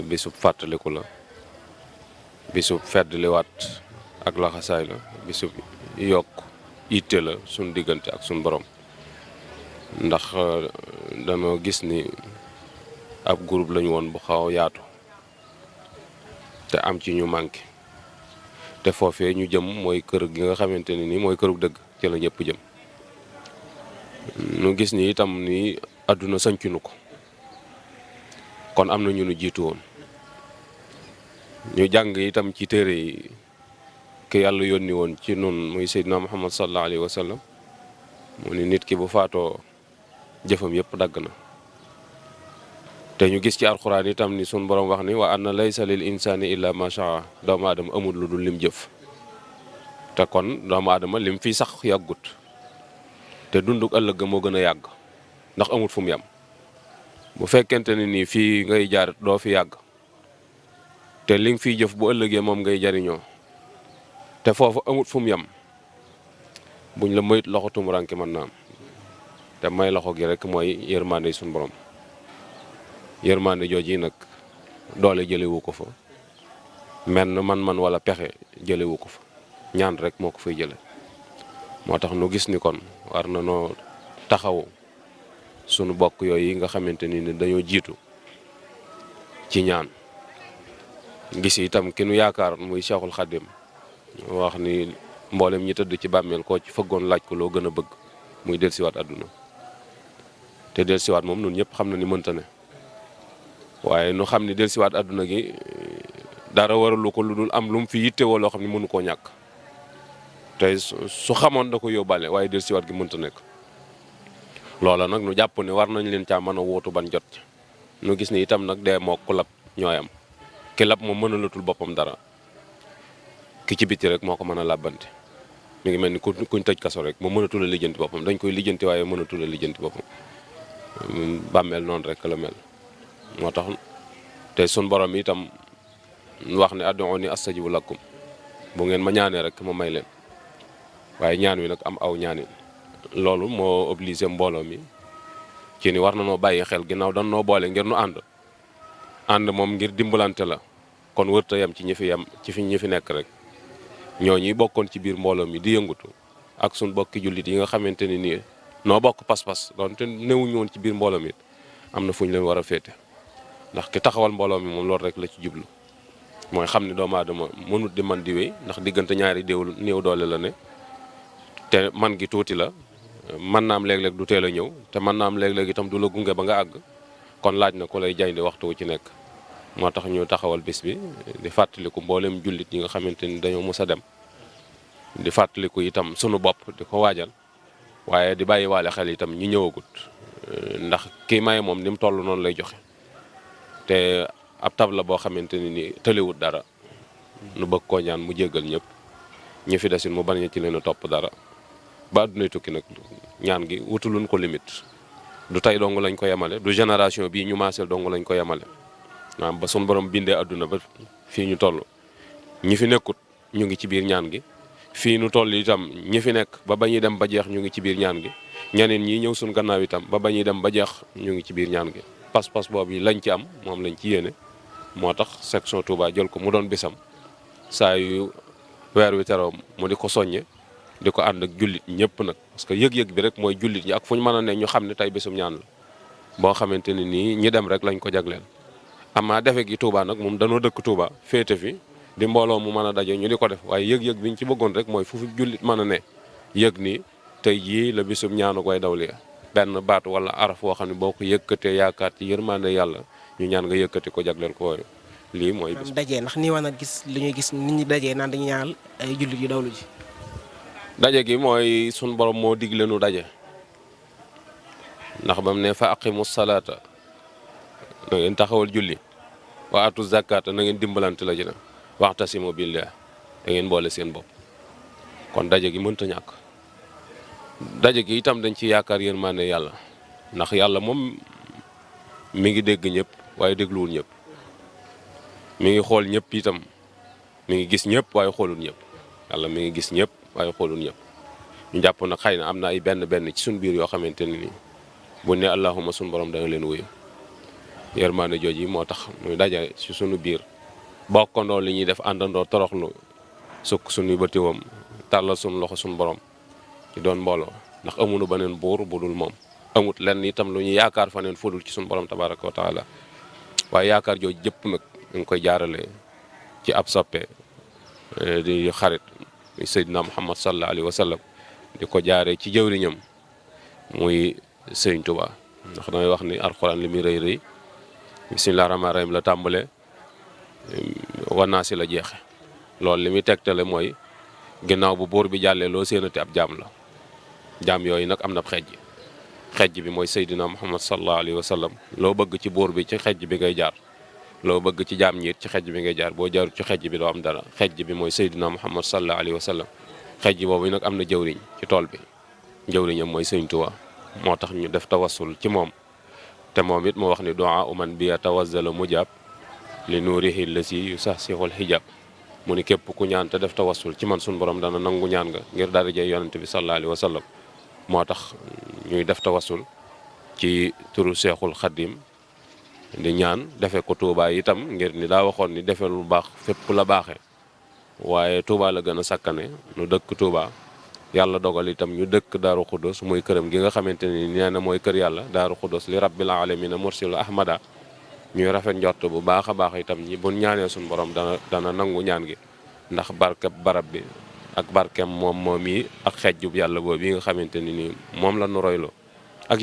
bisub fàttaliku la, bisub feddliwaat ak laxasaay la, bisub yokk yitte la suñ diggante ak suñ borom. ndax dañoo gis ni ab groupe lañu woon bu xaw a yaatu te am ci ñu manqué, te foofee ñu jëm mooy kër gi nga xamante ne ni mooy kërug dëgg ci la ñëpp jëm. nu gis ni itam ni àdduna sañcunu ko, kon am na ñu nu jiitu woon. ñu jàng itam ci téere yi ki yàlla yónni woon ci nun muy Seydina Muhammad sallallahu alayhi wa sallam mu ni nit ki bu faatoo jëfam yëpp dagg na. te ñu gis ci alxuraan itam ni sun borom wax ni wa anna laysa lil insaani illa ma shaa, doomu aadama amul lu dul lim jëf. te kon doomu aadama lim fii sax yàggut, te dunduk ëllëg moo gën a yàgg ndax amul fu mu yem. bu fekkente ne nii fii ngay jaar doo fi yàgg, te li nga fiy jëf bu ëllëgee moom ngay jariñoo, te foofu amut fu mu yem, buñ la moyut loxo tumuranke mën naa am. te may loxo gi rek mooy yërmande yi suñu borom. yërmande jooji nag doole jëlewu ko fa, menn man-man wala pexe jëlewu ko fa, ñaan rek moo ko fay jële. moo tax nu gis ni kon war na noo taxaw sunu bokk yooyu yi nga xamante ni dañoo jiitu ci ñaan. gis itam ki nu yaakaar muy Cheikhul Khadim wax ni mboolem ñi tëdd ci bàmmeel koo ci fëggoon laaj ko loo gën a bëgg muy dellusiwaat àdduna. te dellusiwaat moom nun ñëpp xam na ni mënta ne, waaye nu xam ni dellusiwaat àdduna gi dara waralu ko lu dul am lu mu fi yittewoo loo xam ne mënu koo ñàkk. te su xamoon da ko yóbbaale, waaye dellusiwaat gi mënta nekk. loola nag nu jàpp ne war nañ leen caa mën a wóotu ban jot. nu gis ni itam nag dee moo ku lab ñooy am. ki lab moom mënalatul boppam dara, ki ci biti rek moo ko mën a làbbante. mi ngi mel ni kuñ tëj kaso rek moom mënatul a lijjanti boppam, dañ koy lijjanti waaye mënatul a lijjanti boppam. bàmmeel noonu rek la mel. moo tax te sun borom itam wax ne ud'uuni astajibu lakum, bu ngeen ma ñaanee rek ma may leen. waaye ñaan wi nag am aw ñaanin. loolu moo obligé mbooloo mi ci ni war na noo bàyyi xel ginnaaw dañ noo boole ngir nu ànd moom ngir dimbalante la. kon wërta yam ci ñi fi yam ci fi ñi fi nekk rek. ñoo ñi bokkoon ci biir mbooloo mi di yëngutu ak suñ bokki jullit yi nga xamante ni nii noo bokk pas-pas doon te newuñu woon ci biir mbooloo mi am na fu ñu leen war a féete. ndax ki taxawal mbooloo mi moom loolu rek la ci jublu, mooy xam ne doomu aadama mënut di man di wéy, ndax diggante ñaari néew doole la ne. te man gi tuuti la, mën naa am léeg-léeg du teel a ñëw, te mën naa am léeg-léeg itam du la gunge ba nga àgg. kon laaj na ku lay jaay di waxtu wu ci nekk. moo tax ñu taxawal bis bi di fàttaliku mboolem jullit yi nga xamante ni dañoo mus a dem, di fàttaliku itam sunu bopp di ko waajal, waaye di bàyyi waale xel itam ñi ñëwagut. ndax kii maye moom ni mu toll noonu lay joxe. te ab tab la boo xamante ni tëliwut dara. nu bëgg koo ñaan mu jéggal ñëpp, ñi fi desin mu bañ ci leen a topp dara. ba addunay tukki nag ñaan gi wutuluñ ko limite. du tey dong lañ ko yemale, du génération bii ñu maaseel dong lañ ko yemale. maanaam ba sun borom bindee adduna ba fii ñu toll, ñi fi nekkut ñu ngi ci biir ñaan gi. fii nu toll itam ñi fi nekk ba ñuy dem ba jeex ñu ngi ci biir ñaan gi. ñeneen ñi ñëw suñ gannaaw itam ba ñuy dem ba jeex ñu ngi ci biir ñaan gi. pas-pas boobu lañ ci am, moom lañ ci yéene. moo tax section Touba jël ko mu doon bisam, saa yu weer wi teroo mu di ko soññe, di ko ànd ak jullit ñëpp nag. parce que yëg-yëg bi rek mooy jullit ñi ak fu ñu mën a ne ñu xam ne tey bisum ñaan la boo xamante ni nii ñi dem rek lañ ko jagleel. amaa defe gi Touba nag moom danoo dëkk Touba féete fi di mbooloo mu mën a daje ñu di ko def, waaye yëg-yëg biñ ci bëggoon rek mooy fu fi jullit mën a ne yëg ni tey jii la bisum ñaanu koy dawli. benn baat wala araf woo xam ne boo ko yëkkatee yaakaar ci yërmande yàlla ñu ñaan nga yëkkati ko jagleel ko wooyu. lii mooy bis dajee ndax nii waan a gis li ñuy gis nit ñi dajee naan dañuy ñaanal ay jullit yu dawlu ji. daje gi mooy sun borom moo digle nu daje, ndax bam ne fa aqimu salaata na ngeen taxawal julli, wa atu zakata na ngeen dimbalante la ji na waxtasimu billah da ngeen boole seen bopp. kon daje gi mënta ñàkk. daje gi itam dañ ci yaakaar yërmande yàlla, ndax yàlla moom mi ngi dégg ñëpp waaye dégluwul ñëpp. mi ngi xool ñëpp itam, mi ngi gis ñëpp waaye xoolul ñëpp. yàlla mi ngi gis ñëpp waaye xoolul ñëpp. ñu jàpp nag xëy na am na ay benn ci suñ biir yoo xamante ne nii bu ne allahuma suñ borom da nga leen wuyu. yërmaande jooji moo tax muy daje ci sunu biir bokkandoo li ñuy def àndandoo toroxlu sukk suñuy bëtiwam tàllal suñu loxo suñu borom ci doon mbooloo ndax amuñu beneen buur bu dul moom amut lenn itam lu ñu yaakaar fa neen fudul ci suñu borom tabaraka wa taala waaye yaakaar jooju jëpp nag ñu ngi koy jaarale ci ab soppe di xarit muy Seydina Muhammad sallallahu alayhi wa sallam di ko jaaree ci jëwriñam muy Sëriñ Tuubaa ndax damay wax ni alxuraan li muy rëy rëy bismillaahi rahmaani rahiim la tàmbale wanaasi la jeexe loolu li muy tegtale mooy ginnaaw bu buur bi jàllee loo séenati ab jaam la jaam yooyu nag am na xejj bi mooy Seydina Muhammad sallallahu alayhi wa sallam loo bëgg ci buur bi ci xejj bi ngay jaar loo bëgg ci jaam ñiit ci xejj bi ngay jaar boo jaarut ci xejj bi doo am dara xejj bi mooy Seydina Muhammad sallallahu alayhi wa sallam xejj boobu nag am na jëwriñ ci tool bi jëwriñam mooy Sëriñ Tuubaa moo tax ñu def tawassul ci moom te moom it moo wax ni du'a man bi tawazzala mujab li nuurihi lasi yusahsihul hijab mu ni képp ku ñaan te def tawassul ci man suñu borom dana nangu ñaan nga ngir daraja yonente bi sallallahu alayhi wa sallam moo tax ñuy def tawassul ci turu Seexul Xaddim di ñaan defe ko Touba itam ngir ni daa waxoon ni defe lu baax fépp la baaxe waaye Touba la gën a sakkane nu dëkk Touba yàlla dogal itam ñu dëkk Daaru Xuddos muy këram gi nga xamante ni nee na mooy kër yàlla Daaru Xuddos li rabbil alamina mursilu ahmada ñuy rafet njort bu baax a baax itam ñi bu ñaanee suñu borom dana nangu ñaan gi ndax barkeb barab bi ak barkeem moom yi ak xejjub yàlla boobu yi nga xamante ni moom la nu royloo ak